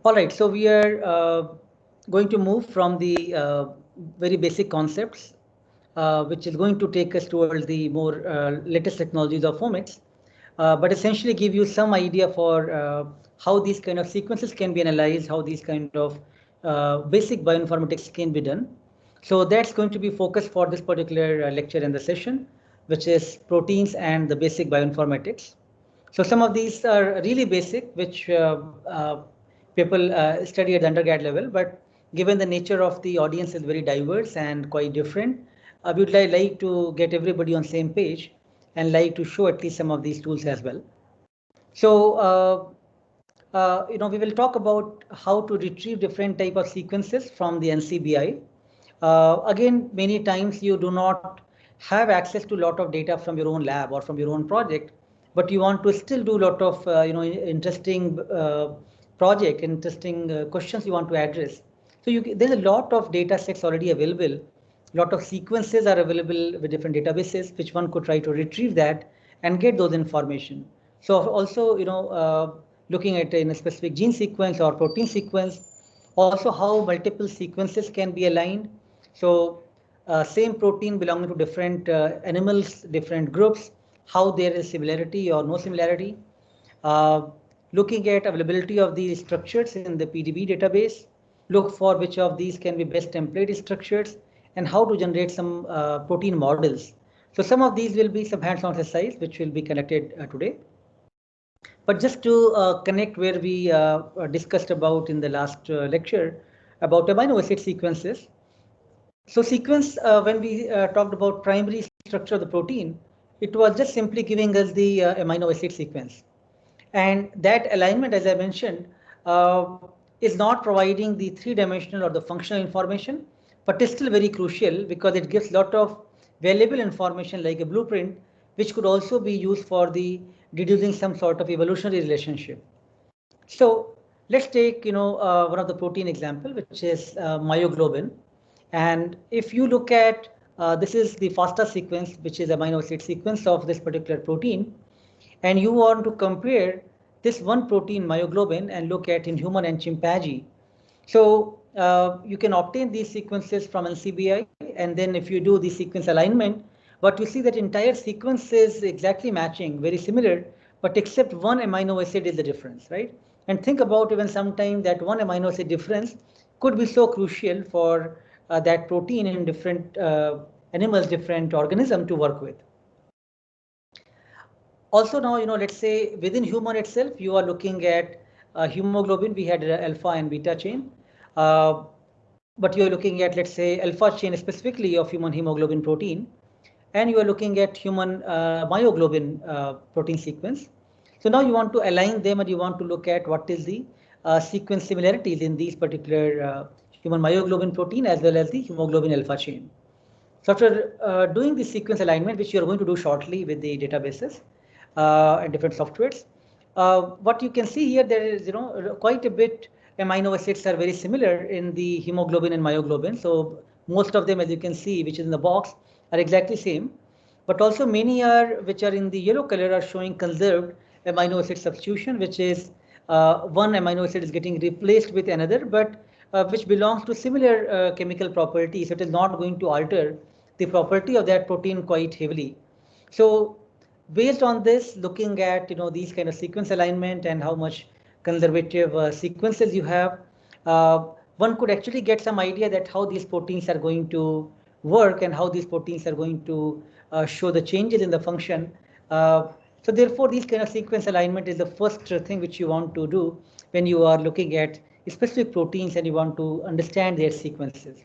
All right, so we are going to move from the very basic concepts, which is going to take us towards the more latest technologies of omics, but essentially give you some idea for how these kind of sequences can be analyzed, how these kind of basic bioinformatics can be done. So that's going to be focused for this particular lecture and the session, which is proteins and the basic bioinformatics. So some of these are really basic, which people study at the undergrad level, but given the nature of the audience is very diverse and quite different, we would like to get everybody on same page and like to show at least some of these tools as well. So, we will talk about how to retrieve different type of sequences from the NCBI. Again, many times you do not have access to a lot of data from your own lab or from your own project, but you want to still do a lot of interesting interesting questions you want to address. So there's a lot of data sets already available. A lot of sequences are available with different databases, which one could try to retrieve that and get those information. So also, looking at in a specific gene sequence or protein sequence, also how multiple sequences can be aligned. So same protein belonging to different animals, different groups, how there is similarity or no similarity. Uh, Looking at availability of these structures in the PDB database, look for which of these can be best template structures and how to generate some protein models. So some of these will be some hands-on exercise which will be conducted today. But just to connect where we discussed about in the last lecture about amino acid sequences. So sequence, when we talked about primary structure of the protein, it was just simply giving us the amino acid sequence. And that alignment, as I mentioned, uh, is not providing the three-dimensional or the functional information, but is still very crucial because it gives a lot of valuable information like a blueprint, which could also be used for the deducing some sort of evolutionary relationship. So let's take one of the protein example, which is myoglobin. And if you look at this is the FASTA sequence, which is amino acid sequence of this particular protein, and you want to compare this one protein myoglobin and look at in human and chimpanzee. So you can obtain these sequences from NCBI, and then if you do the sequence alignment, what you see that entire sequence is exactly matching, very similar, but except one amino acid is the difference, right? And think about even sometime that one amino acid difference could be so crucial for that protein in different animals, different organism to work with. Also now, let's say within human itself, you are looking at hemoglobin, we had alpha and beta chain. Uh, but you're looking at, let's say, alpha chain specifically of human hemoglobin protein, and you are looking at human myoglobin protein sequence. So now you want to align them and you want to look at what is the sequence similarities in these particular human myoglobin protein as well as the hemoglobin alpha chain. So after doing the sequence alignment, which you are going to do shortly with the databases and different softwares, what you can see here, there is quite a bit amino acids are very similar in the hemoglobin and myoglobin. So most of them, as you can see, which is in the box, are exactly same. But also many are which are in the yellow color are showing conserved amino acid substitution, which is one amino acid is getting replaced with another, but which belongs to similar chemical properties. So it is not going to alter the property of that protein quite heavily. So based on this, looking at these kind of sequence alignment and how much conservative sequences you have, one could actually get some idea that how these proteins are going to work and how these proteins are going to show the changes in the function. So therefore, these kind of sequence alignment is the first thing which you want to do when you are looking at specific proteins and you want to understand their sequences.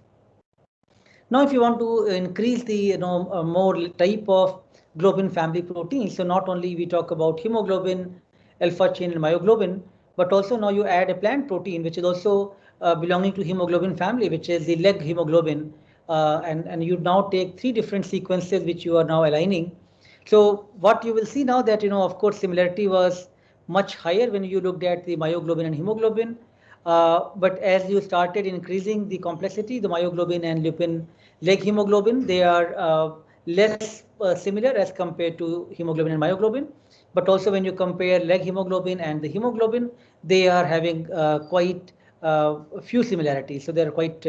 Now, if you want to increase the more type of globin family proteins, so not only we talk about hemoglobin, alpha chain, and myoglobin, but also now you add a plant protein which is also belonging to hemoglobin family, which is the leg hemoglobin, and you now take three different sequences which you are now aligning. So what you will see now that of course similarity was much higher when you looked at the myoglobin and hemoglobin. But as you started increasing the complexity, the myoglobin and lupin leg hemoglobin, they are less similar as compared to hemoglobin and myoglobin. But also when you compare leg hemoglobin and the hemoglobin, they are having quite few similarities. So they're quite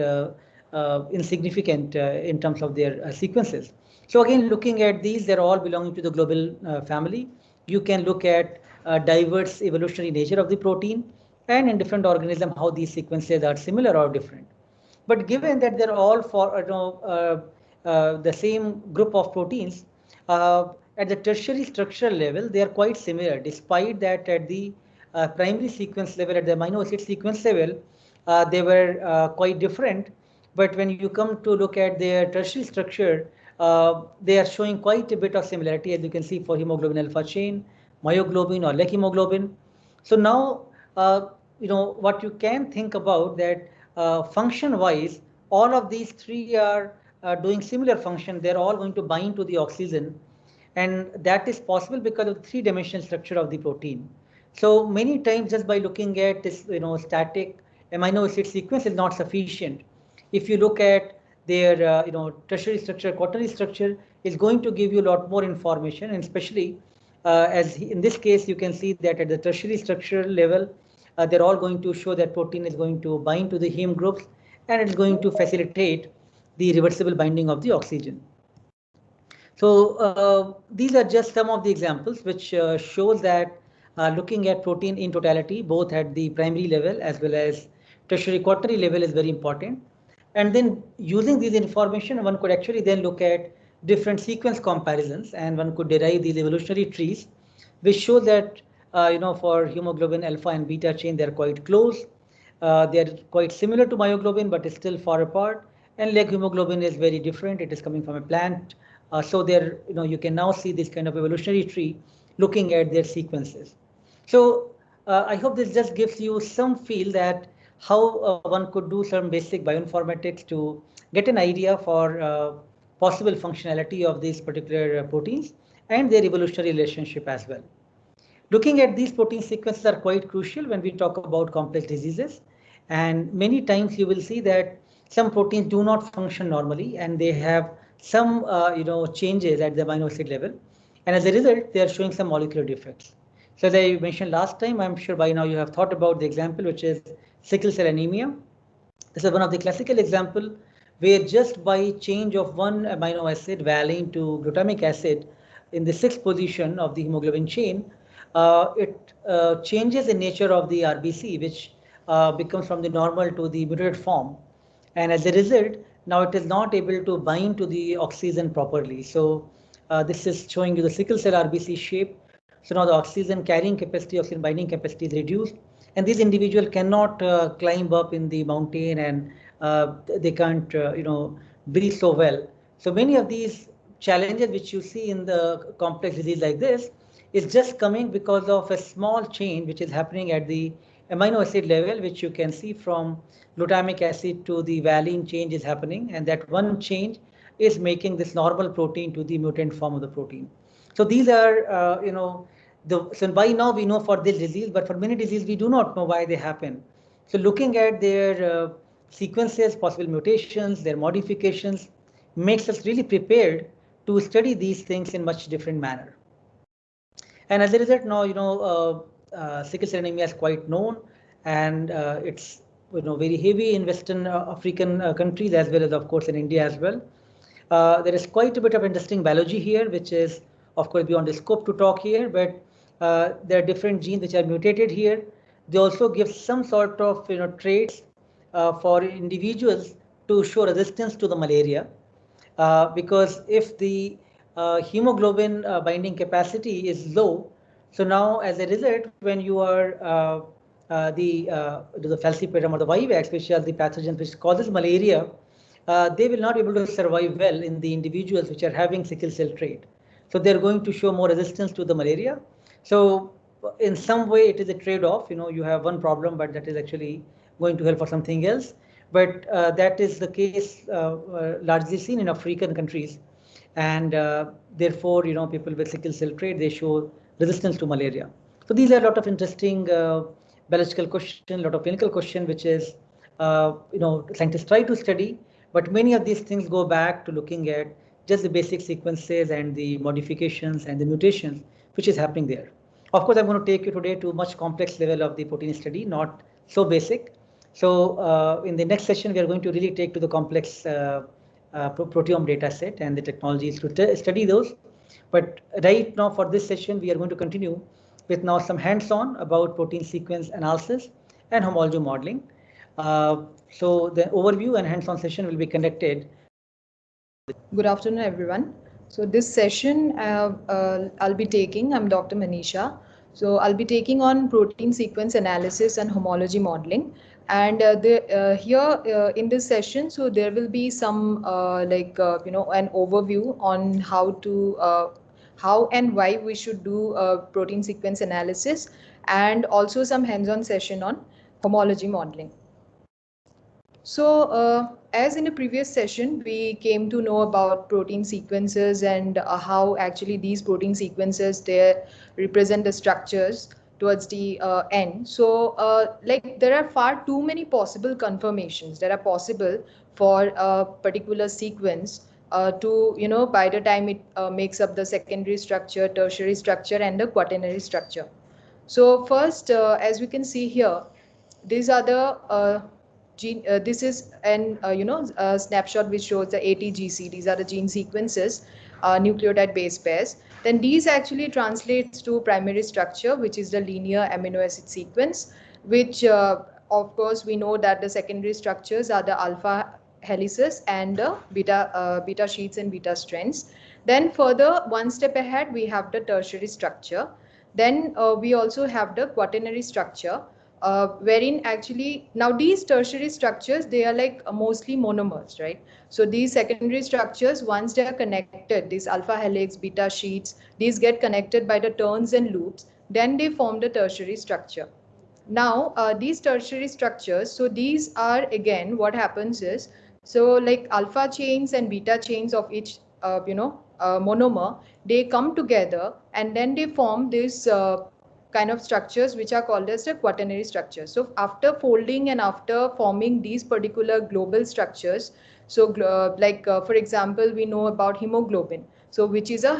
insignificant in terms of their sequences. So again, looking at these, they're all belonging to the global family. You can look at diverse evolutionary nature of the protein, and in different organisms how these sequences are similar or different. But given that they're all for the same group of proteins, at the tertiary structural level, they are quite similar, despite that at the primary sequence level, at the amino acid sequence level, they were quite different. But when you come to look at their tertiary structure, they are showing quite a bit of similarity, as you can see for hemoglobin alpha chain, myoglobin or leg hemoglobin. So now, what you can think about that function wise, all of these three are doing similar function. They're all going to bind to the oxygen, and that is possible because of the three-dimensional structure of the protein. So many times, just by looking at this, static amino acid sequence is not sufficient. If you look at their, tertiary structure, quaternary structure is going to give you a lot more information, and especially as in this case, you can see that at the tertiary structure level, they're all going to show that protein is going to bind to the heme groups, and it's going to facilitate the reversible binding of the oxygen. So these are just some of the examples which shows that looking at protein in totality, both at the primary level as well as tertiary quaternary level is very important. And then using these information, one could actually then look at different sequence comparisons, and one could derive these evolutionary trees, which show that for hemoglobin alpha and beta chain, they're quite close. They're quite similar to myoglobin, but it's still far apart. And leg hemoglobin is very different. It is coming from a plant. So there, you can now see this kind of evolutionary tree looking at their sequences. So I hope this just gives you some feel that how one could do some basic bioinformatics to get an idea for possible functionality of these particular proteins and their evolutionary relationship as well. Looking at these protein sequences are quite crucial when we talk about complex diseases. And many times you will see that some proteins do not function normally, and they have some changes at the amino acid level. And as a result, they are showing some molecular defects. So as I mentioned last time, I'm sure by now you have thought about the example, which is sickle cell anemia. This is one of the classical example where just by change of one amino acid, valine to glutamic acid, in the sixth position of the hemoglobin chain, it changes the nature of the RBC, which becomes from the normal to the mutated form. And as a result, now it is not able to bind to the oxygen properly. So this is showing you the sickle cell RBC shape. So now the oxygen carrying capacity, oxygen binding capacity is reduced. And these individuals cannot climb up in the mountain, and they can't, breathe so well. So many of these challenges which you see in the complex disease like this is just coming because of a small change which is happening at the amino acid level, which you can see from glutamic acid to the valine change is happening, and that one change is making this normal protein to the mutant form of the protein. So these are, so by now we know for this disease, but for many diseases we do not know why they happen. So looking at their sequences, possible mutations, their modifications, makes us really prepared to study these things in much different manner. And as a result, now sickle cell anemia is quite known, and it's very heavy in Western African countries, as well as of course in India as well. There is quite a bit of interesting biology here, which is of course beyond the scope to talk here, but there are different genes which are mutated here. They also give some sort of traits for individuals to show resistance to the malaria, because if the hemoglobin binding capacity is low, so now as a result, when you are the falciparum or the vivax, which are the pathogens which causes malaria, they will not be able to survive well in the individuals which are having sickle cell trait. So they're going to show more resistance to the malaria. So in some way it is a trade-off. You have one problem, but that is actually going to help for something else. But that is the case largely seen in African countries, and therefore people with sickle cell trait, they show resistance to malaria. So these are a lot of interesting biological question, a lot of clinical question, which is scientists try to study, but many of these things go back to looking at just the basic sequences and the modifications and the mutations which is happening there. Of course, I'm going to take you today to much complex level of the protein study, not so basic. So in the next session, we are going to really take to the complex proteome data set and the technologies to study those. But right now for this session, we are going to continue with now some hands-on about protein sequence analysis and homology modeling. So the overview and hands-on session will be conducted. Good afternoon, everyone. So this session I'll be taking, I'm Dr. Manisha. So I'll be taking on protein sequence analysis and homology modeling. And here in this session, so there will be some an overview on how and why we should do protein sequence analysis, and also some hands-on session on homology modeling. So, as in a previous session, we came to know about protein sequences and how actually these protein sequences they represent the structures towards the end. So, like there are far too many possible conformations that are possible for a particular sequence to, by the time it makes up the secondary structure, tertiary structure, and the quaternary structure. So first, as we can see here, these are the this is an a snapshot which shows the ATGC. These are the gene sequences, nucleotide base pairs. Then these actually translates to primary structure, which is the linear amino acid sequence, which of course we know that the secondary structures are the alpha helices and the beta sheets and beta strands. Then further one step ahead, we have the tertiary structure. Then we also have the quaternary structure, wherein actually now these tertiary structures, they are like mostly monomers, right? So these secondary structures, once they are connected, these alpha helix, beta sheets, these get connected by the turns and loops, then they form the tertiary structure. Now these tertiary structures, so these are again what happens is, so like alpha chains and beta chains of each monomer, they come together and then they form this kind of structures which are called as the quaternary structures. So after folding and after forming these particular global structures, so for example, we know about hemoglobin, so which is a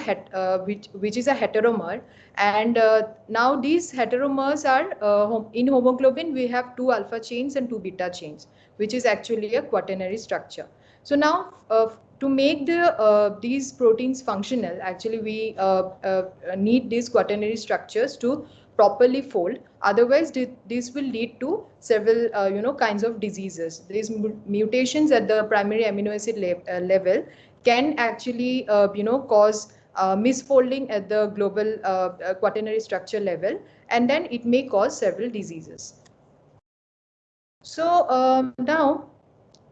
which is a heteromer. And now these heteromers are in hemoglobin we have two alpha chains and two beta chains, which is actually a quaternary structure. So now to make these proteins functional, actually we need these quaternary structures to properly fold. Otherwise this will lead to several kinds of diseases. These mutations at the primary amino acid level can actually cause misfolding at the global quaternary structure level, and then it may cause several diseases. So now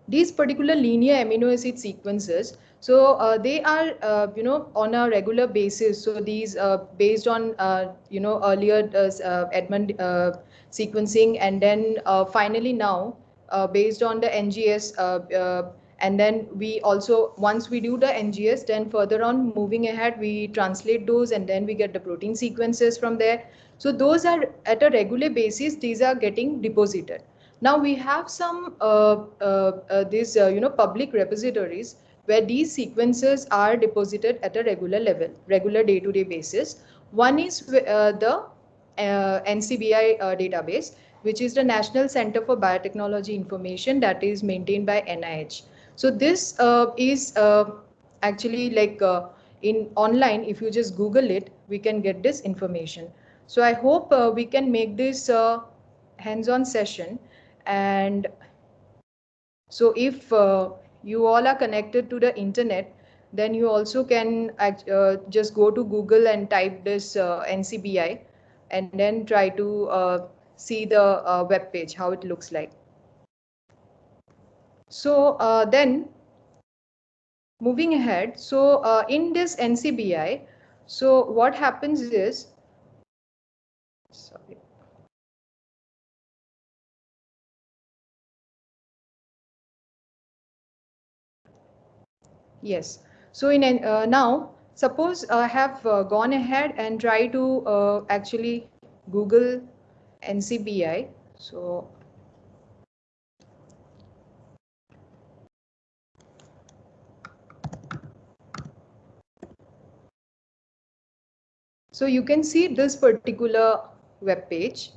these particular linear amino acid sequences, so they are on a regular basis. So these based on earlier Edmund sequencing, and then finally now based on the NGS, and then we also, once we do the NGS, then further on moving ahead we translate those and then we get the protein sequences from there. So those are at a regular basis, these are getting deposited. Now we have some these public repositories where these sequences are deposited at a regular level, regular day-to-day basis. One is the NCBI database, which is the National Center for Biotechnology Information, that is maintained by NIH. So this is actually like in online, if you just Google it, we can get this information. So I hope we can make this hands-on session. And so if you all are connected to the internet, then you also can just go to Google and type this NCBI, and then try to see the web page, how it looks like. So then moving ahead, so in this NCBI, so what happens is, sorry. Yes. So in now, suppose I have gone ahead and try to actually Google NCBI. So So you can see this particular web page.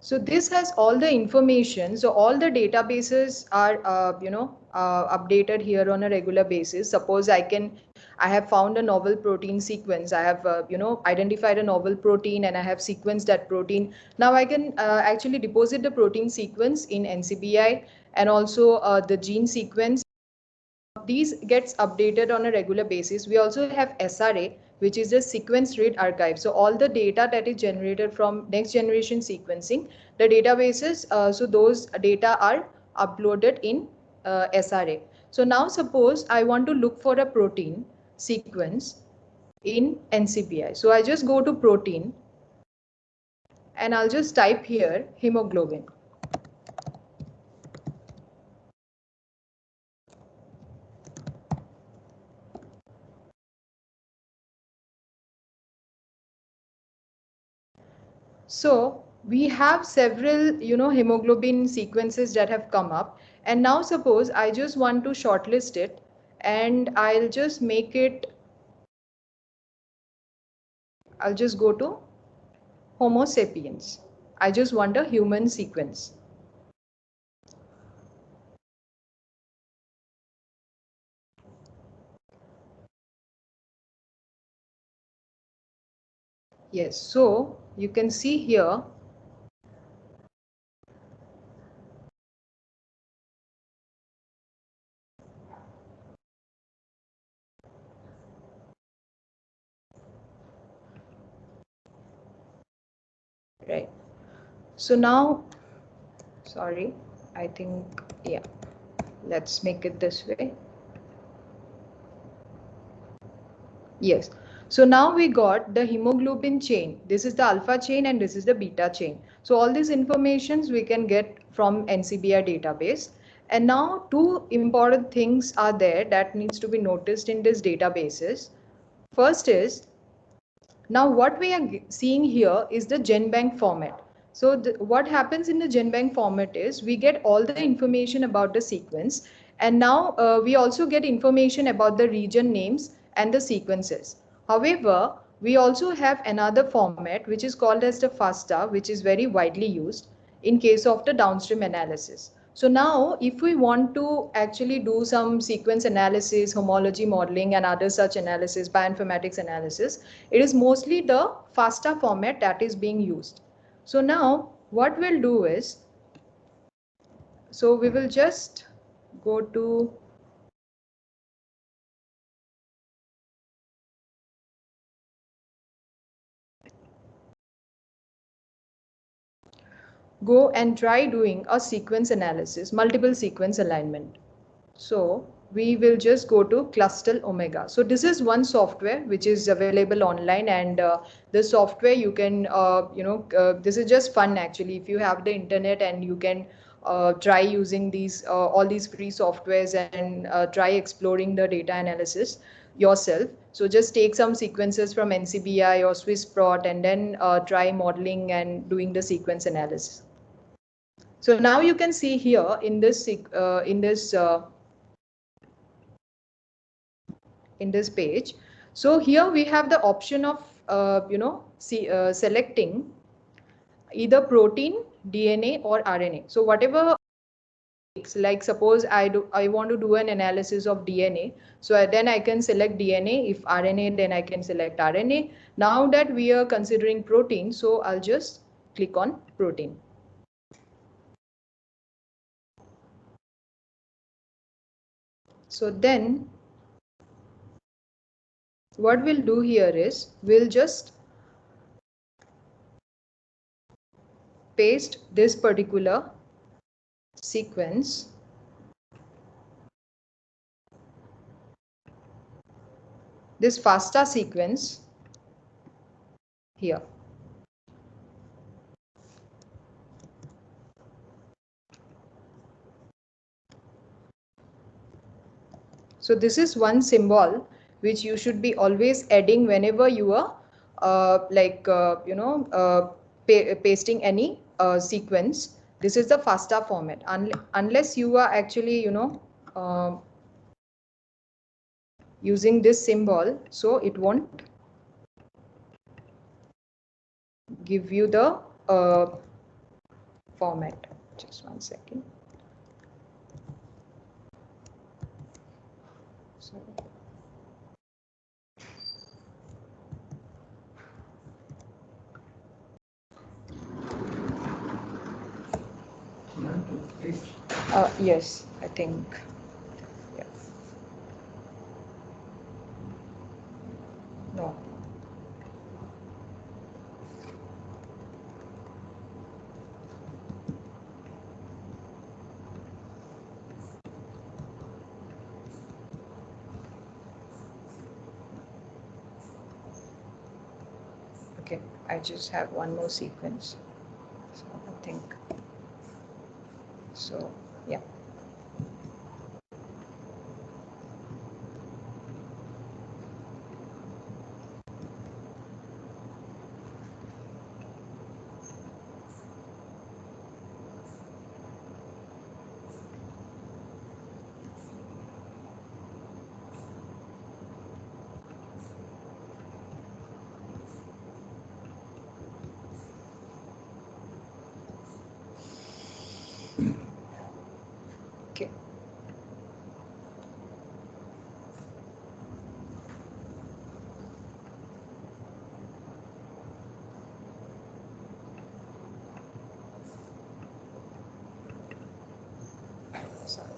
So this has all the information. So all the databases are, updated here on a regular basis. Suppose I have found a novel protein sequence. I have, identified a novel protein and I have sequenced that protein. Now I can actually deposit the protein sequence in NCBI and also the gene sequence. These gets updated on a regular basis. We also have SRA, which is the sequence read archive. So all the data that is generated from next generation sequencing, the databases, so those data are uploaded in SRA. So now suppose I want to look for a protein sequence in NCBI. So I just go to protein and I'll just type here hemoglobin. So we have several, hemoglobin sequences that have come up. And now suppose I just want to shortlist it and I'll just make it, I'll just go to Homo sapiens. I just want a human sequence. Yes, so you can see here right. So now, sorry, I think, yeah, let's make it this way. Yes. So now we got the hemoglobin chain. This is the alpha chain and this is the beta chain. So all these informations we can get from NCBI database. And now two important things are there that needs to be noticed in this databases. First is, now what we are seeing here is the GenBank format. So what happens in the GenBank format is we get all the information about the sequence, and now we also get information about the region names and the sequences. However, we also have another format which is called as the FASTA, which is very widely used in case of the downstream analysis. So now if we want to actually do some sequence analysis, homology modeling and other such analysis, bioinformatics analysis, it is mostly the FASTA format that is being used. So now what we'll do is, so we will just go to go and try doing a sequence analysis, multiple sequence alignment. So we will just go to Clustal Omega. So this is one software which is available online, and the software you can, this is just fun actually. If you have the internet and you can try using these all these free softwares and try exploring the data analysis yourself. So just take some sequences from NCBI or SwissProt and then try modeling and doing the sequence analysis. So now you can see here in this page. So here we have the option of selecting either protein, DNA or RNA. So whatever, like suppose I want to do an analysis of DNA, so then I can select DNA. If RNA, then I can select RNA. Now that we are considering protein, so I'll just click on protein. So then what we'll do here is we'll just paste this particular sequence this FASTA sequence here. So this is one symbol which you should be always adding whenever you are pasting any sequence. This is the FASTA format. Unless you are actually using this symbol, so it won't give you the format. Just one second. Sorry. Yes, I think. Yeah. No. Okay, I just have one more sequence. So I think. So yeah. Okay. Sorry.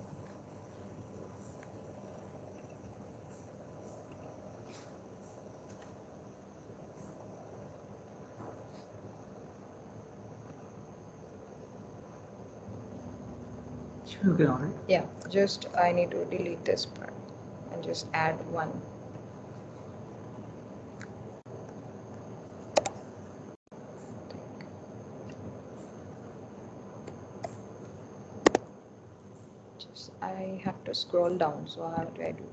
Okay, all right. Yeah, just I need to delete this part and just add one. Just I have to scroll down. So how do I do?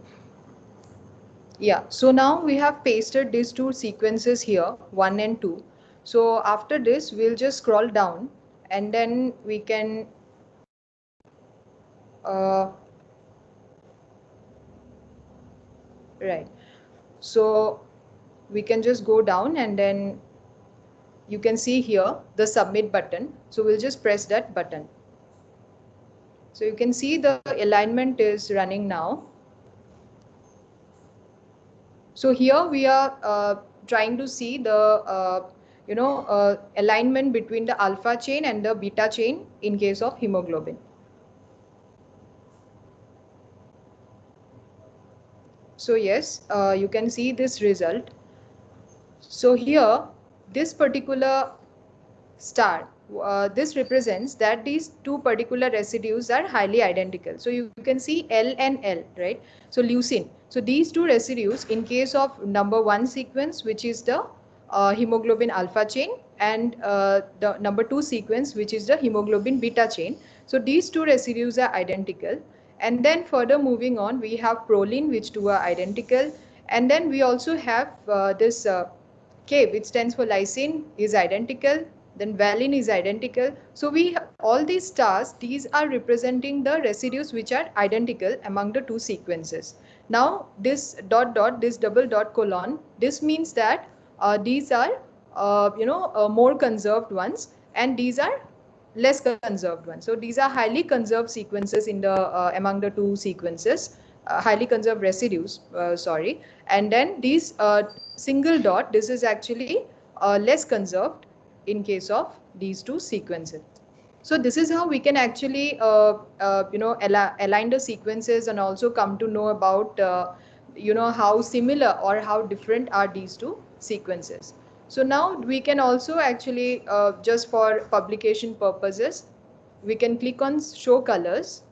Yeah, so now we have pasted these two sequences here, 1 and 2. So after this, we'll just scroll down and then we can right. So we can just go down and then you can see here the submit button. So we'll just press that button. So you can see the alignment is running now. So here we are trying to see the alignment between the alpha chain and the beta chain in case of hemoglobin. So yes, you can see this result. So here, this particular star, this represents that these two particular residues are highly identical. So you can see L and L, right? So leucine. So these two residues, in case of number 1 sequence, which is the hemoglobin alpha chain, and the number 2 sequence, which is the hemoglobin beta chain. So these two residues are identical. And then further moving on, we have proline, which two are identical. And then we also have this K, which stands for lysine, is identical. Then valine is identical. So we all these stars, these are representing the residues which are identical among the two sequences. Now this dot dot, this double dot colon, this means that these are more conserved ones, and these are less conserved ones. So these are highly conserved sequences in the among the two sequences, highly conserved residues. Sorry, and then these single dot, this is actually less conserved in case of these two sequences. So this is how we can actually align the sequences and also come to know about how similar or how different are these two sequences. So now we can also actually just for publication purposes, we can click on show colors,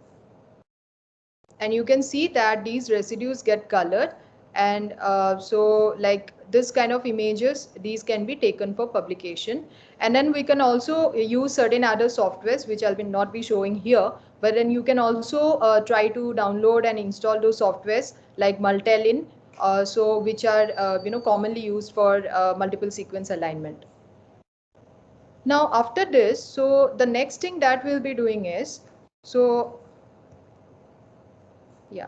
and you can see that these residues get colored, and so like this kind of images, these can be taken for publication. And then we can also use certain other softwares which I'll not be showing here, but then you can also try to download and install those softwares like Multelin, so which are commonly used for multiple sequence alignment. Now after this, so the next thing that we'll be doing is, so yeah.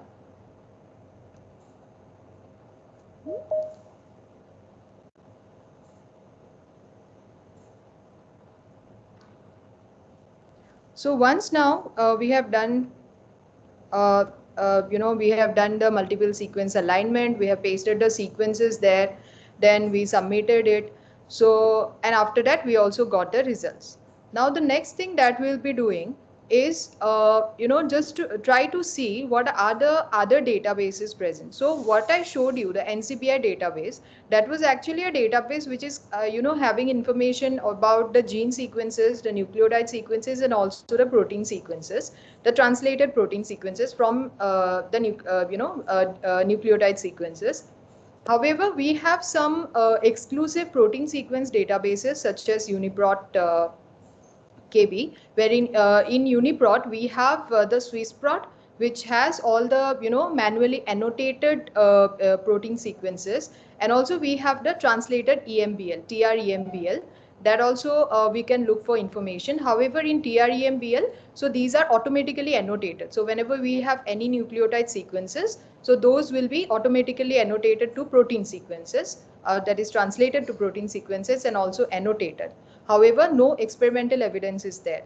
So once now we have done we have done the multiple sequence alignment, we have pasted the sequences there, then we submitted it. So, and after that we also got the results. Now the next thing that we'll be doing is just to try to see what are the other databases present. So what I showed you, the NCBI database, that was actually a database which is having information about the gene sequences, the nucleotide sequences, and also the protein sequences, the translated protein sequences from the nucleotide sequences. However, we have some exclusive protein sequence databases such as UniProt KB, wherein in UniProt we have the SwissProt, which has all the manually annotated protein sequences, and also we have the translated EMBL, TREMBL, that also we can look for information. However, in TREMBL, so these are automatically annotated. So whenever we have any nucleotide sequences, so those will be automatically annotated to protein sequences, that is translated to protein sequences and also annotated. However, no experimental evidence is there.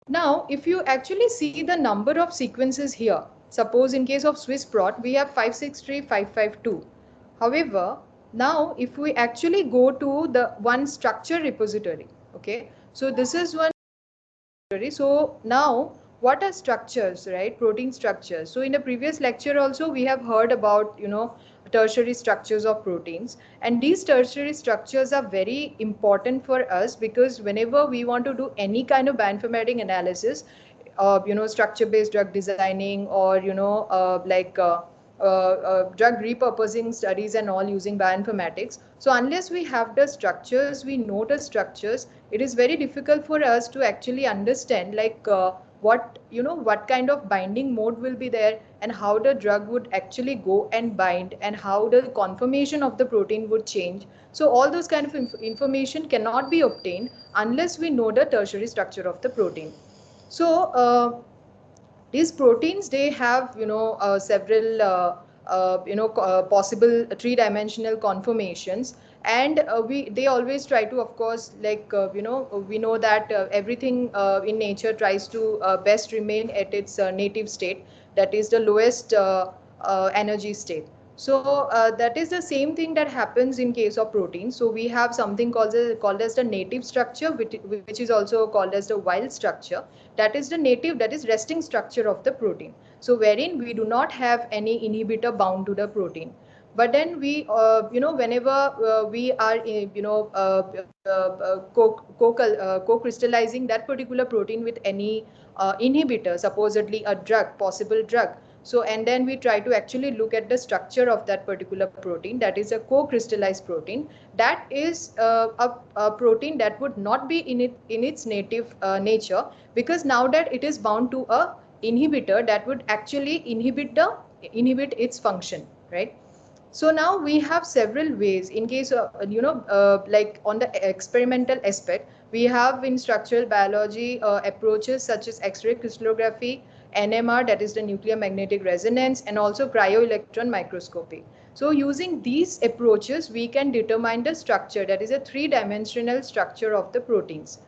Now, if you actually see the number of sequences here, suppose in case of SwissProt, we have 563,552. However, now if we actually go to the one structure repository, okay, so this is one repository. So now what are structures, right? Protein structures. So in the previous lecture also we have heard about tertiary structures of proteins, and these tertiary structures are very important for us because whenever we want to do any kind of bioinformatic analysis, structure based drug designing, or drug repurposing studies and all using bioinformatics. So unless we have the structures, we know the structures, it is very difficult for us to actually understand what kind of binding mode will be there, and how the drug would actually go and bind, and how the conformation of the protein would change. So all those kind of information cannot be obtained unless we know the tertiary structure of the protein. So these proteins, they have several possible three-dimensional conformations, and they always try to, of course, we know that everything in nature tries to best remain at its native state, that is the lowest energy state. So that is the same thing that happens in case of protein. So we have something called as the native structure, which is also called as the wild structure. That is the native, that is resting structure of the protein. So wherein we do not have any inhibitor bound to the protein. But then we, whenever we are, co-crystallizing that particular protein with any inhibitor, supposedly a drug, possible drug. So, and then we try to actually look at the structure of that particular protein, that is a co-crystallized protein. That is a protein that would not be in its native nature, because now that it is bound to a inhibitor that would actually inhibit its function, right? So now we have several ways in case of, like on the experimental aspect, we have in structural biology approaches such as X-ray crystallography, NMR, that is the nuclear magnetic resonance, and also cryo-electron microscopy. So using these approaches, we can determine the structure, that is a three-dimensional structure of the proteins.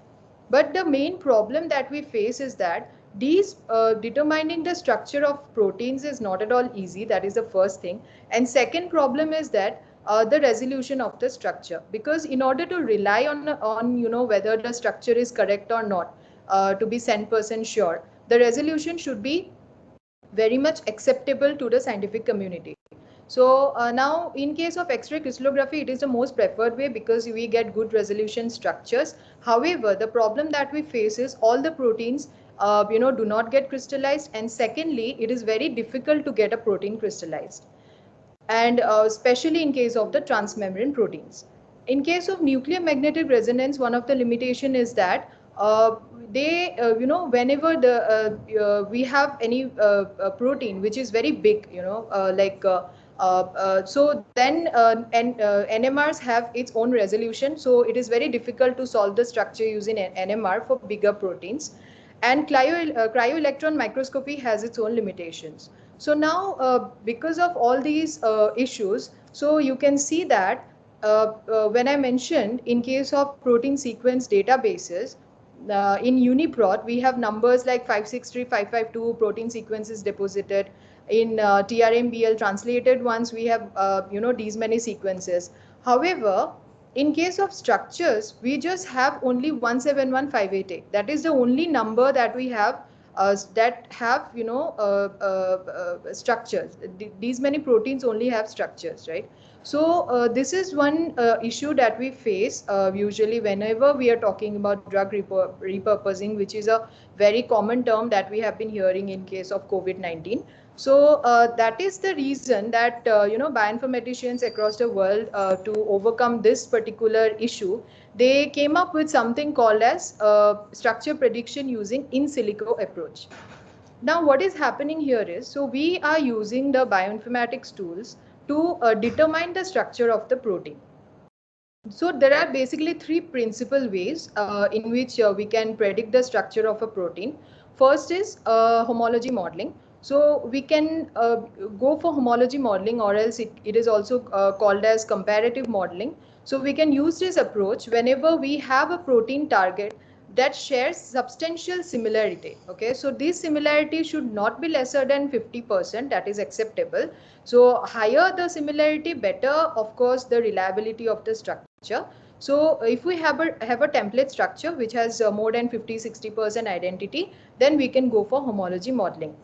But the main problem that we face is that these determining the structure of proteins is not at all easy. That is the first thing. And second problem is that the resolution of the structure, because in order to rely on whether the structure is correct or not, to be 100% sure, the resolution should be very much acceptable to the scientific community. So now in case of X-ray crystallography, it is the most preferred way because we get good resolution structures. However, the problem that we face is all the proteins do not get crystallized, and secondly, it is very difficult to get a protein crystallized, and especially in case of the transmembrane proteins. In case of nuclear magnetic resonance, one of the limitation is that whenever we have any protein which is very big, so then NMRs have its own resolution, so it is very difficult to solve the structure using NMR for bigger proteins. And cryo-electron microscopy has its own limitations. So now, because of all these issues, so you can see that when I mentioned in case of protein sequence databases, in UniProt, we have numbers like 563, 552 protein sequences deposited. In TRMBL translated ones, we have these many sequences. However, in case of structures, we just have only 171588. That is the only number that we have that have structures. These many proteins only have structures, right? So this is one issue that we face usually whenever we are talking about drug repurposing, which is a very common term that we have been hearing in case of COVID-19. So that is the reason that bioinformaticians across the world, to overcome this particular issue, they came up with something called as structure prediction using in silico approach. Now what is happening here is, so we are using the bioinformatics tools to determine the structure of the protein. So there are basically three principal ways in which we can predict the structure of a protein. First is homology modeling. So we can go for homology modeling, or else it is also called as comparative modeling. So we can use this approach whenever we have a protein target that shares substantial similarity. Okay, so this similarity should not be lesser than 50%, that is acceptable. So higher the similarity, better of course the reliability of the structure. So if we have a template structure which has more than 50-60% identity, then we can go for homology modeling.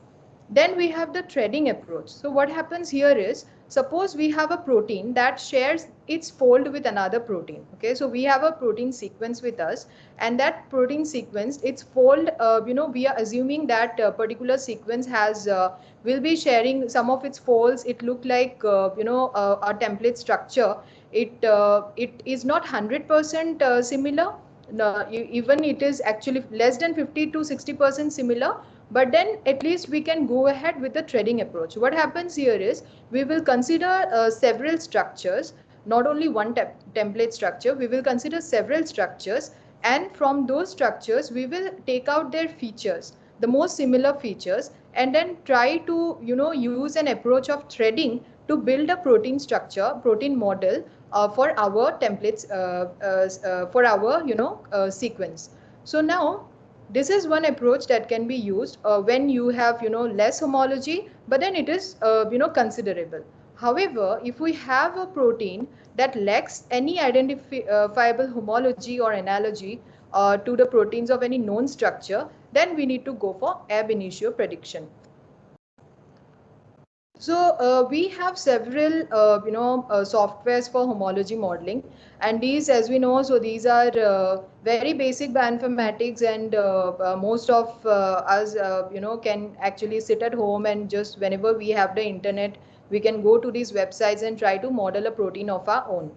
Then we have the threading approach. So what happens here is, suppose we have a protein that shares its fold with another protein. Okay, so we have a protein sequence with us, and that protein sequence, its fold, we are assuming that particular sequence has will be sharing some of its folds. It look like a template structure. It is not 100% similar. No, even it is actually less than 50-60% similar, but then at least we can go ahead with the threading approach. What happens here is, we will consider several structures, not only one template structure. We will consider several structures, and from those structures we will take out their features, the most similar features, and then try to use an approach of threading to build a protein structure, protein model for our templates, for our sequence. So now this is one approach that can be used when you have less homology, but then it is considerable. However, if we have a protein that lacks any identifiable homology or analogy to the proteins of any known structure, then we need to go for ab initio prediction. So we have several softwares for homology modeling, and these, as we know, so these are very basic bioinformatics, and most of us can actually sit at home, and just whenever we have the internet, we can go to these websites and try to model a protein of our own.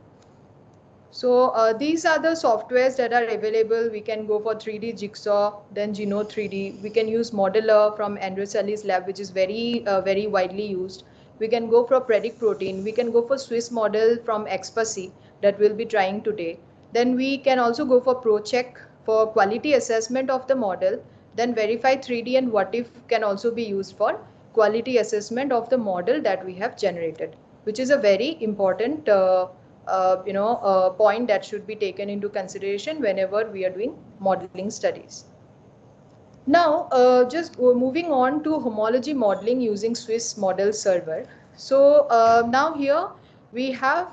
So these are the softwares that are available. We can go for 3D Jigsaw, then Geno 3D. We can use Modeler from Andrew Sully's lab, which is very widely used. We can go for Predict Protein. We can go for Swiss Model from Expacy that we'll be trying today. Then we can also go for ProCheck for quality assessment of the model. Then Verify 3D and What-If can also be used for quality assessment of the model that we have generated, which is a very important point that should be taken into consideration whenever we are doing modeling studies. Now, just moving on to homology modeling using Swiss Model Server. So now here we have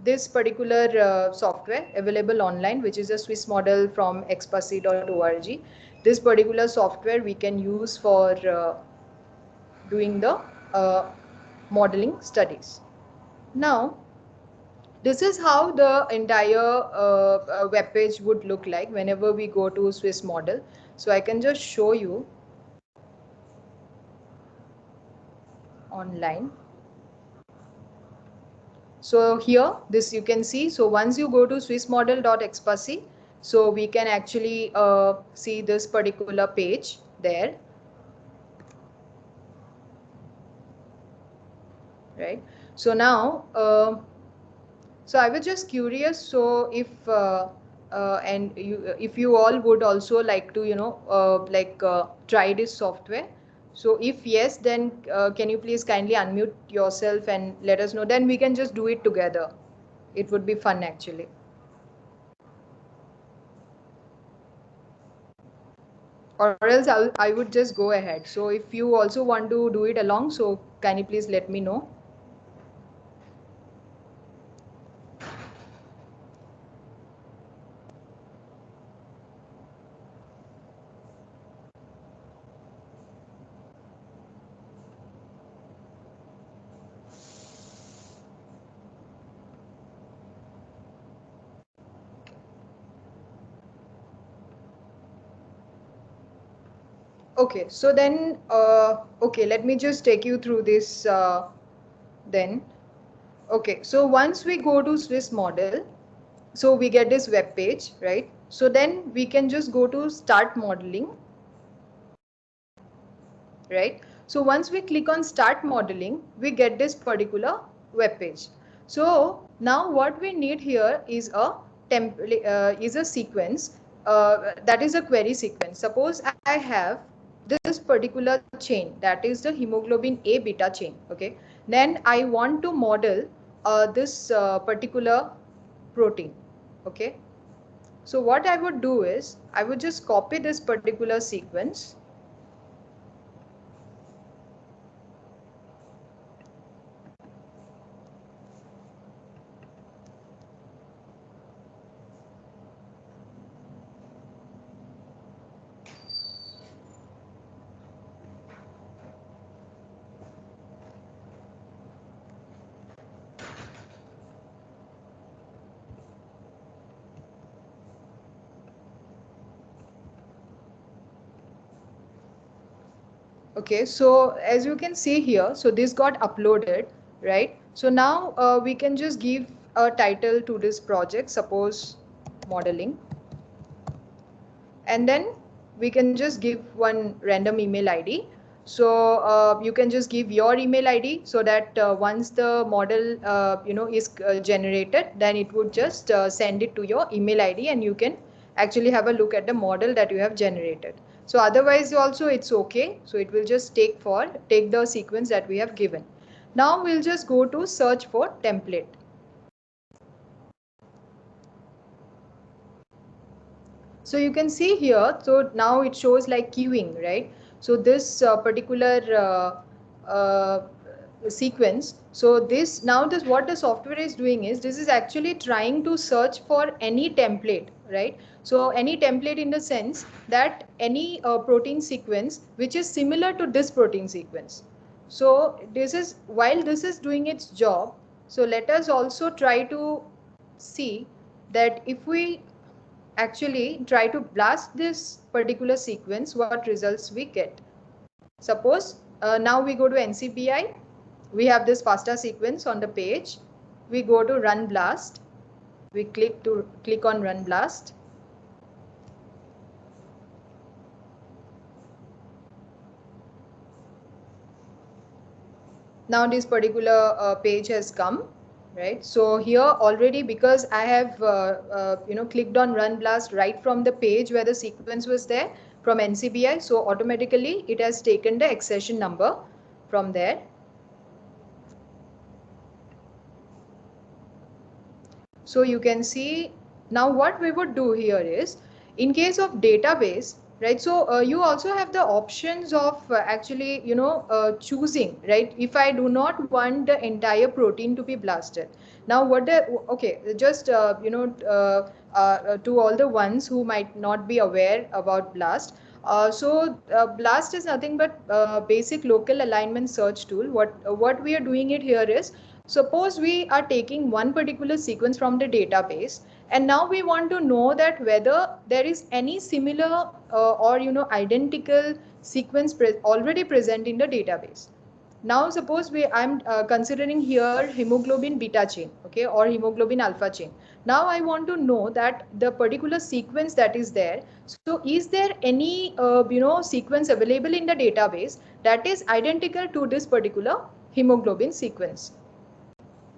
this particular software available online, which is a Swiss model from expacy.org. This particular software we can use for doing the modeling studies. Now, this is how the entire web page would look like whenever we go to Swiss Model. So I can just show you online. So here, this you can see. So once you go to swissmodel.expacy, so we can actually see this particular page there. Right. So now, so I was just curious. So if if you all would also like to try this software. So if yes, then can you please kindly unmute yourself and let us know. Then we can just do it together. It would be fun actually. or else I would just go ahead. So if you also want to do it along, so can you please let me know? Okay, so then, okay, let me just take you through this then. Okay, so once we go to Swiss model, so we get this web page, right? So then we can just go to start modeling, right? So once we click on start modeling, we get this particular web page. So now what we need here is a template, is a sequence, that is a query sequence. Suppose I have this particular chain, that is the hemoglobin A beta chain, okay? Then I want to model this particular protein, okay? So what I would do is I would just copy this particular sequence. Okay, so as you can see here, so this got uploaded, right? So now we can just give a title to this project, suppose modeling, and then we can just give one random email ID. So you can just give your email ID so that once the model is generated, then it would just send it to your email ID and you can actually have a look at the model that you have generated. So otherwise also it's okay. So it will just take the sequence that we have given. Now we'll just go to search for template. So you can see here, so now it shows like queuing, right? So this particular sequence, so this what the software is doing is this is actually trying to search for any template, right? So any template in the sense that any protein sequence which is similar to this protein sequence. So this is, while this is doing its job, so let us also try to see that if we actually try to blast this particular sequence, what results we get. Suppose now we go to NCBI, we have this FASTA sequence on the page, we go to run blast, we click on run blast. Now this particular page has come, right? So here already, because I have clicked on run blast right from the page where the sequence was there from NCBI, so automatically it has taken the accession number from there. So you can see now what we would do here is, in case of database, right? So you also have the options of actually choosing, right? If I do not want the entire protein to be blasted, now okay, just to all the ones who might not be aware about blast. BLAST is nothing but basic local alignment search tool. What we are doing it here is, suppose we are taking one particular sequence from the database, and now we want to know that whether there is any similar or identical sequence already present in the database. Now suppose I'm considering here hemoglobin beta chain, okay, or hemoglobin alpha chain. Now I want to know that the particular sequence that is there, so is there any sequence available in the database that is identical to this particular hemoglobin sequence,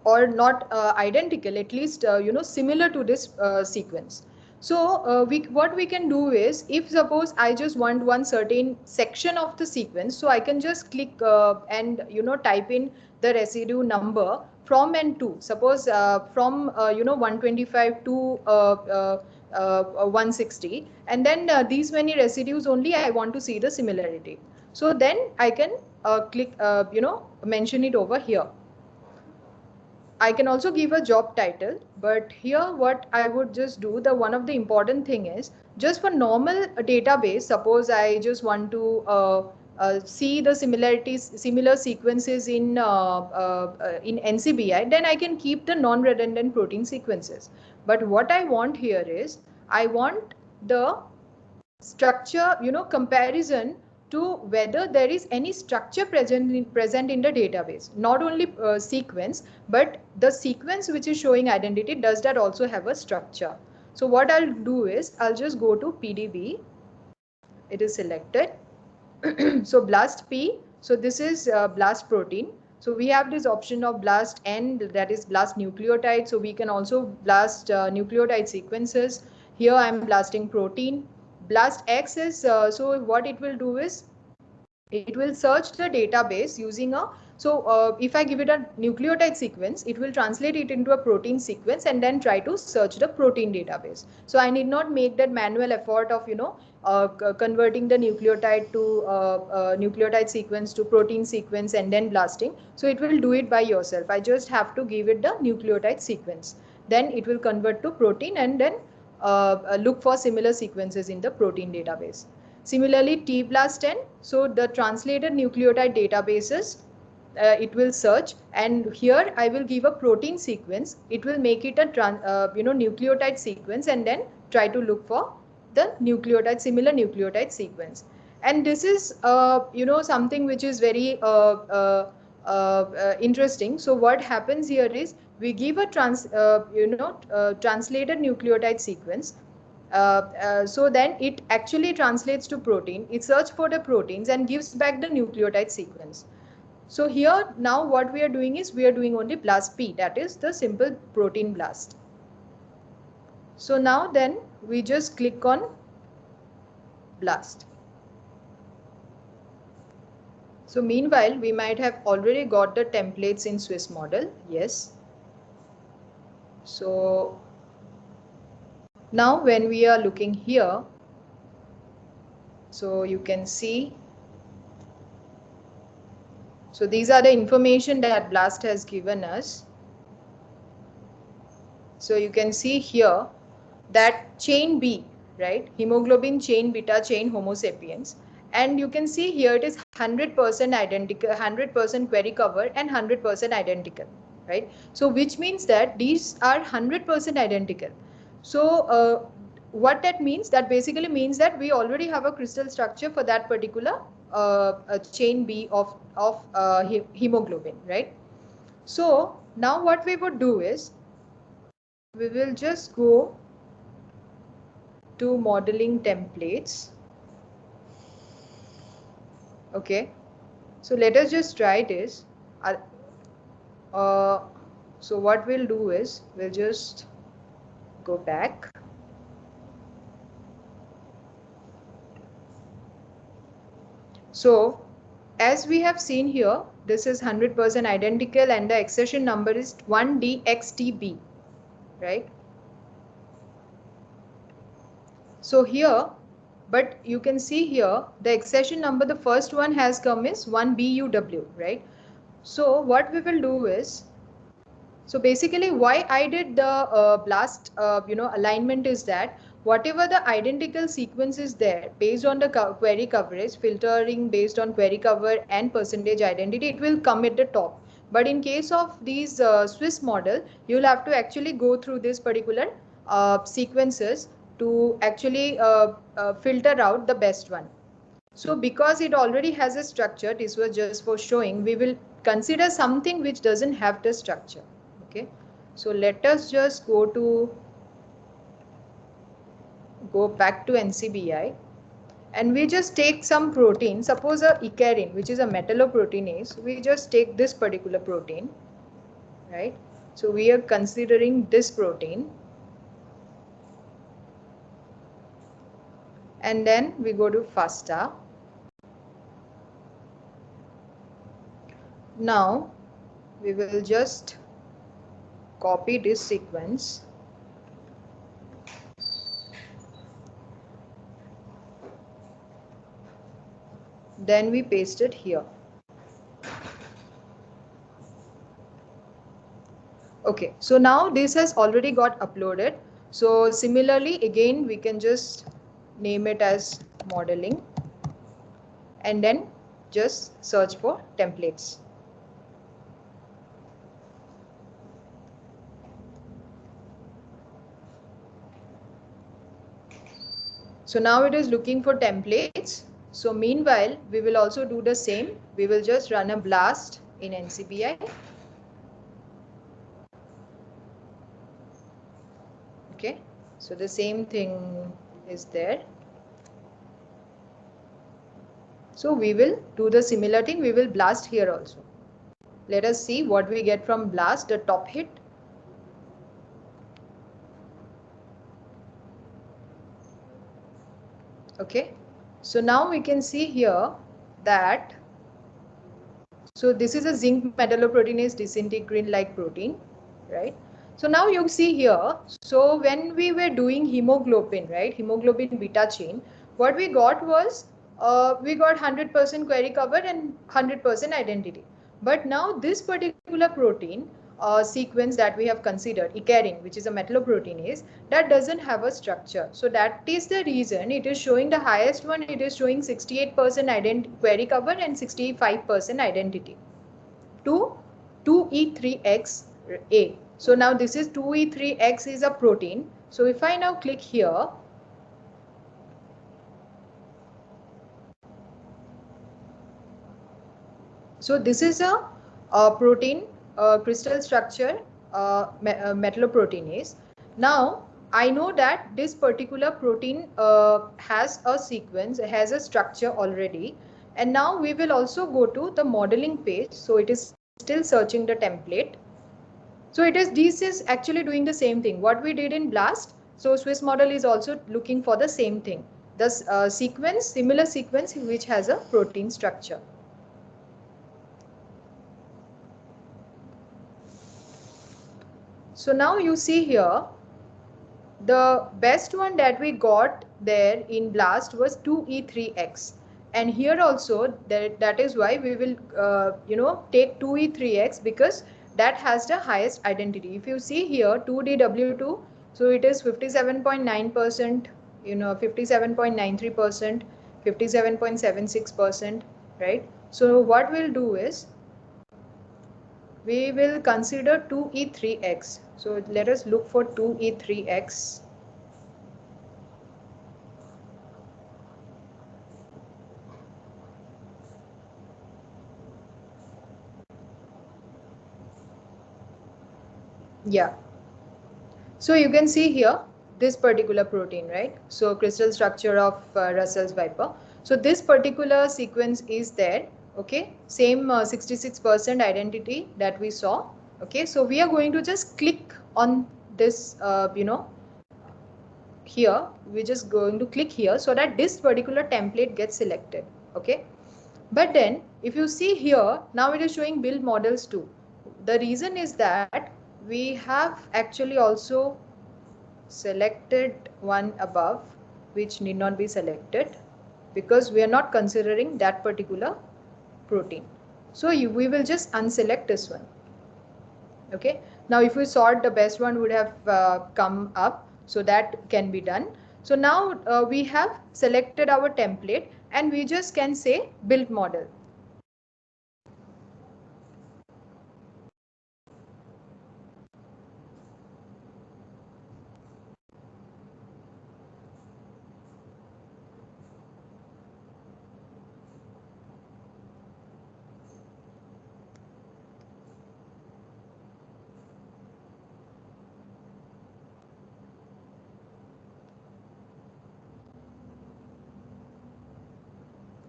or not identical, at least similar to this sequence. So what we can do is, if suppose I just want one certain section of the sequence, so I can just click and type in the residue number from and to. Suppose from 125 to 160, and then these many residues only I want to see the similarity. So then I can click, mention it over here. I can also give a job title, but here what I would just do, the one of the important thing is, just for normal database, suppose I just want to see the similar sequences in NCBI, then I can keep the non-redundant protein sequences. But what I want here is, I want the structure, comparison to whether there is any structure present in the database. Not only sequence, but the sequence which is showing identity, does that also have a structure? So what I'll do is, I'll just go to PDB. It is selected. So BLAST P. So this is BLAST protein. So we have this option of BLAST N, that is BLAST nucleotide. So we can also BLAST nucleotide sequences. Here I'm blasting protein. BLAST X is, so what it will do is, it will search the database using a, so if I give it a nucleotide sequence, it will translate it into a protein sequence and then try to search the protein database. So I need not make that manual effort of, converting the nucleotide to nucleotide sequence to protein sequence and then blasting. So it will do it by yourself. I just have to give it the nucleotide sequence. Then it will convert to protein and then look for similar sequences in the protein database. Similarly, tBLAST-N, so the translated nucleotide databases, it will search, and here I will give a protein sequence. It will make it a nucleotide sequence and then try to look for the similar nucleotide sequence. And this is something which is very interesting. So what happens here is, we give a translated nucleotide sequence. So then it actually translates to protein. It searches for the proteins and gives back the nucleotide sequence. So here now what we are doing is, we are doing only BLAST P, that is the simple protein BLAST. So now then we just click on BLAST. So meanwhile, we might have already got the templates in Swiss model. Yes. So now when we are looking here, so you can see, so these are the information that BLAST has given us. So you can see here that chain B, right? Hemoglobin chain, beta chain, Homo sapiens. And you can see here it is 100% identical, 100% query cover and 100% identical, right? So which means that these are 100% identical. So what that means, that basically means that we already have a crystal structure for that particular chain B of hemoglobin, right? So now what we would do is, we will just go to modeling templates. Okay, so let us just try this. So what we'll do is, we'll just go back. So as we have seen here, this is 100% identical and the accession number is 1DXTB, right? So here, but you can see here the accession number, the first one has come is 1BUW, right? So what we will do is, so basically why I did the BLAST alignment is that, whatever the identical sequence is there, based on the query coverage, filtering based on query cover and percentage identity, it will come at the top. But in case of these Swiss model, you will have to actually go through this particular sequences to actually filter out the best one. So because it already has a structure, this was just for showing, we will consider something which doesn't have the structure. Okay, so let us just go back to NCBI, and we just take some protein, suppose a icarin, which is a metalloproteinase. We just take this particular protein, right? So we are considering this protein, and then we go to FASTA. Now we will just copy this sequence then we paste it here. Okay, so now this has already got uploaded. So similarly, again, we can just name it as modeling and then just search for templates. So now it is looking for templates. So meanwhile, we will also do the same. We will just run a blast in NCBI. Okay, so the same thing is there. So we will do the similar thing. We will blast here also. Let us see what we get from blast, the top hit. Okay, so now we can see here that, so this is a zinc metalloproteinase disintegrin like protein, right? So now you see here, so when we were doing hemoglobin, right, hemoglobin beta chain, what we got was, we got 100% query cover and 100% identity. But now this particular protein sequence that we have considered, Icarin, which is a metalloproteinase, that doesn't have a structure. So that is the reason it is showing the highest one, it is showing 68% query cover and 65% identity. 2E3X-A. So now this is 2E3X is a protein. So if I now click here, so this is a protein crystal structure metalloproteinase. Now I know that this particular protein has a sequence, has a structure already. And now we will also go to the modeling page. So it is still searching the template. So this is actually doing the same thing. What we did in BLAST, so Swiss model is also looking for the same thing. The similar sequence which has a protein structure. So now you see here, the best one that we got there in BLAST was 2E3X. And here also, that is why we will take 2E3X, because that has the highest identity. If you see here 2DW2, so it is 57.9%, 57.93%, 57.76%, right? So what we'll do is, we will consider 2E3X. So let us look for 2E3X. Yeah. So you can see here this particular protein, right? So crystal structure of Russell's Viper. So this particular sequence is there. Okay. Same 66% identity that we saw. Okay. So we are going to just click on this, here. We're just going to click here so that this particular template gets selected. Okay. But then if you see here, now it is showing build models too. The reason is that we have actually also selected one above which need not be selected, because we are not considering that particular protein. So we will just unselect this one. Okay. Now if we sort, the best one would have come up, so that can be done. So now we have selected our template and we just can say build model.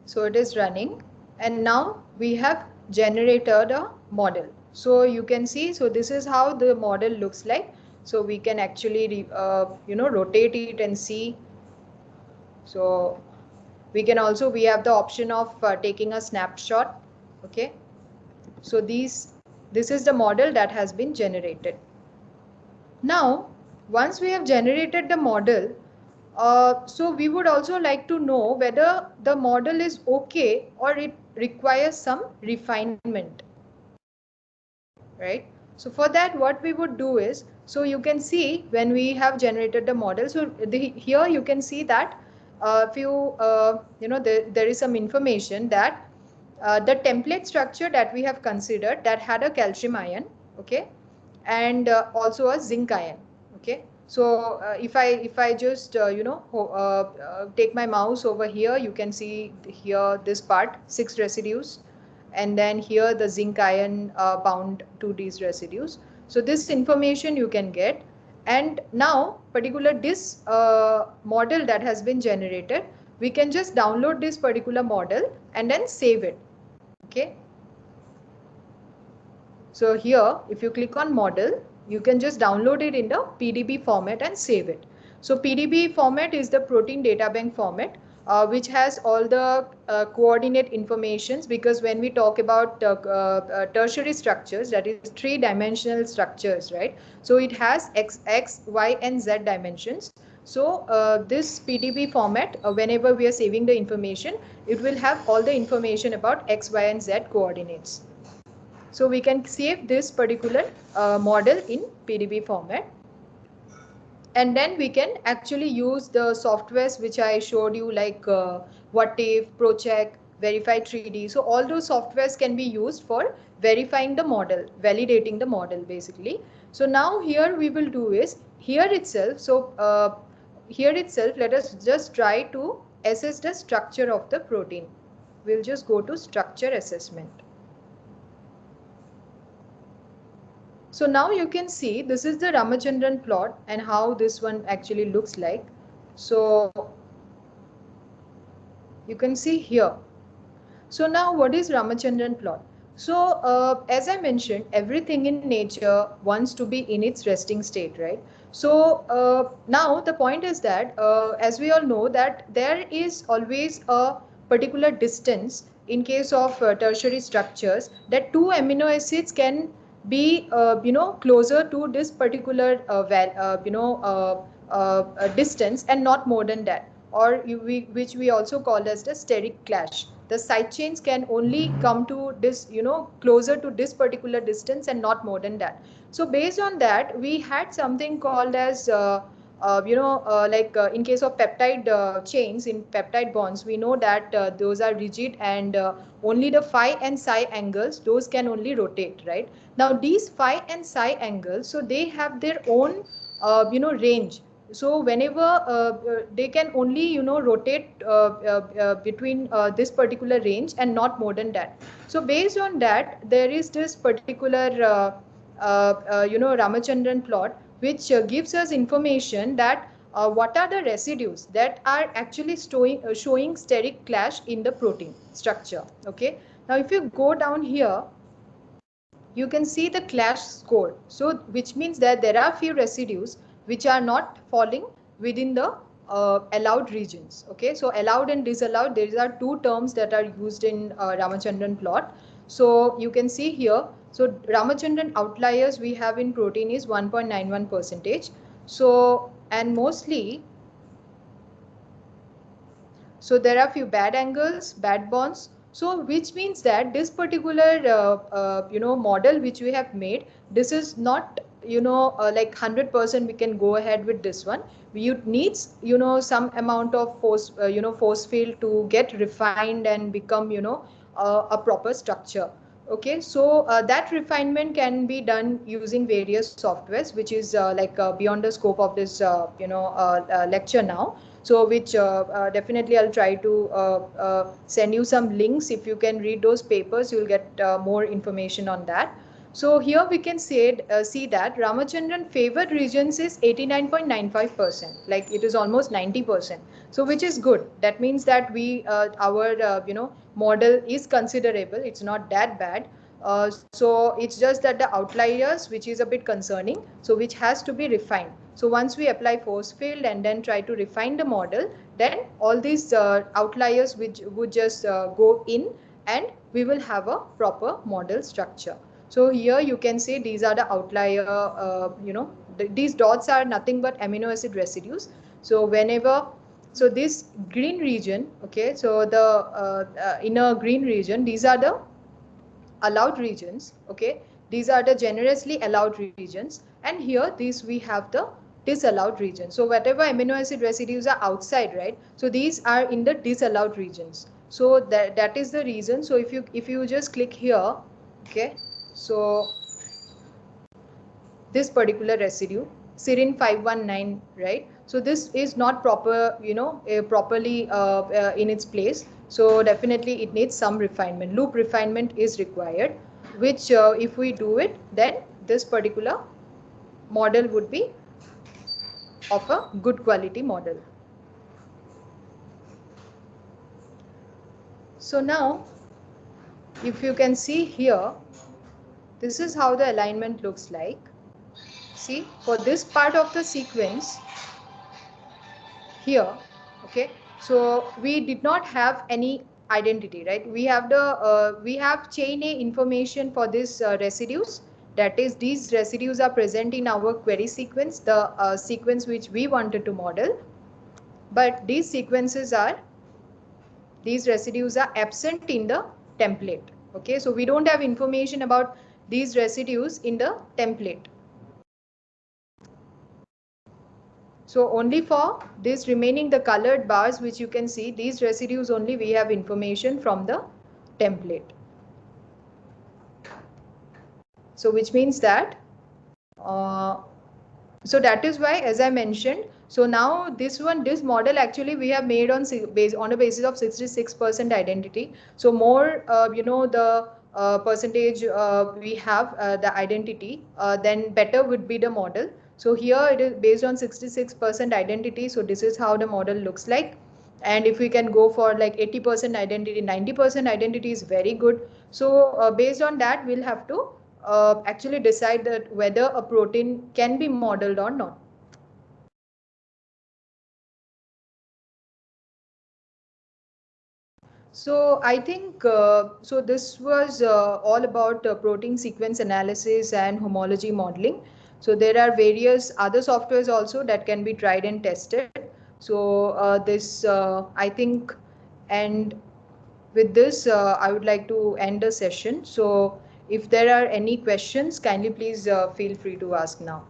So it is running, and now we have generated a model. So you can see, so this is how the model looks like. So we can actually rotate it and see. So we can also, we have the option of taking a snapshot. Okay. So this is the model that has been generated. Now once we have generated the model, So we would also like to know whether the model is okay or it requires some refinement, right? So for that, what we would do is, so you can see when we have generated the model, so here you can see that if there is some information that the template structure that we have considered that had a calcium ion, okay, and also a zinc ion, okay. So if I just take my mouse over here, you can see here this part, 6 residues, and then here the zinc ion bound to these residues. So this information you can get, and now particular this model that has been generated, we can just download this particular model and then save it, okay. So here, if you click on model, you can just download it in the PDB format and save it. So PDB format is the protein data bank format, which has all the coordinate informations, because when we talk about tertiary structures, that is 3-dimensional structures, right? So it has X, Y, and Z dimensions. So this PDB format, whenever we are saving the information, it will have all the information about X, Y, and Z coordinates. So we can save this particular model in PDB format. And then we can actually use the softwares which I showed you, like Whatif, Procheck, Verify 3D. So all those softwares can be used for verifying the model, validating the model basically. So now here we will do is, here itself, let us just try to assess the structure of the protein. We'll just go to structure assessment. So now you can see this is the Ramachandran plot and how this one actually looks like. So you can see here. So now what is Ramachandran plot? So as I mentioned, everything in nature wants to be in its resting state, right? So now the point is that as we all know that there is always a particular distance in case of tertiary structures, that 2 amino acids can be closer to this particular distance and not more than that, or which we also call as the steric clash. The side chains can only come to this closer to this particular distance and not more than that. So based on that, we had something called as in case of peptide chains, in peptide bonds, we know that those are rigid, and only the phi and psi angles, those can only rotate, right? Now these phi and psi angles, so they have their own range. So whenever they can only rotate between this particular range and not more than that. So based on that, there is this particular Ramachandran plot, which gives us information that what are the residues that are actually showing steric clash in the protein structure, okay. Now if you go down here, you can see the clash score. So which means that there are few residues which are not falling within the allowed regions, okay. So allowed and disallowed, there are 2 terms that are used in Ramachandran plot. So you can see here, so Ramachandran outliers we have in protein is 1.91%. So, and mostly, so there are few bad angles, bad bonds. So which means that this particular model which we have made, this is not like 100% we can go ahead with this one. We needs some amount of force field to get refined and become a proper structure. Okay, so that refinement can be done using various softwares, which is beyond the scope of this lecture now. So which definitely I'll try to send you some links. If you can read those papers, you'll get more information on that. So here we can see that Ramachandran favored regions is 89.95%, like it is almost 90%. So which is good. That means that our model is considerable. It's not that bad. So it's just that the outliers, which is a bit concerning, so which has to be refined. So once we apply force field and then try to refine the model, then all these outliers which would just go in, and we will have a proper model structure. So here you can see these are the outlier, these dots are nothing but amino acid residues. So whenever, so this green region, okay, so the inner green region, these are the allowed regions, okay, these are the generously allowed regions, and here these we have the disallowed region. So whatever amino acid residues are outside, right, so these are in the disallowed regions. So that is the reason. So if you just click here, okay, so this particular residue serine 519, right, so this is not proper, you know, properly in its place. So definitely it needs some refinement. Loop refinement is required, which if we do it, then this particular model would be of a good quality model. So now if you can see here, this is how the alignment looks like. See, for this part of the sequence here, okay, so we did not have any identity, right, we have the we have chain A information for this residues, that is these residues are present in our query sequence, the sequence which we wanted to model, but these sequences are, these residues are absent in the template, okay, so we don't have information about these residues in the template. So only for this remaining the colored bars which you can see, these residues only we have information from the template. So which means that, so that is why, as I mentioned, so now this model actually we have made on a basis of 66% identity. So more, you know, the percentage we have the identity, then better would be the model. So here it is based on 66% identity. So this is how the model looks like. And if we can go for like 80% identity, 90% identity is very good. So based on that, we'll have to actually decide that whether a protein can be modeled or not. So I think, so this was all about protein sequence analysis and homology modeling. So there are various other softwares also that can be tried and tested. So this, I think, and with this, I would like to end the session. So if there are any questions, kindly please feel free to ask now.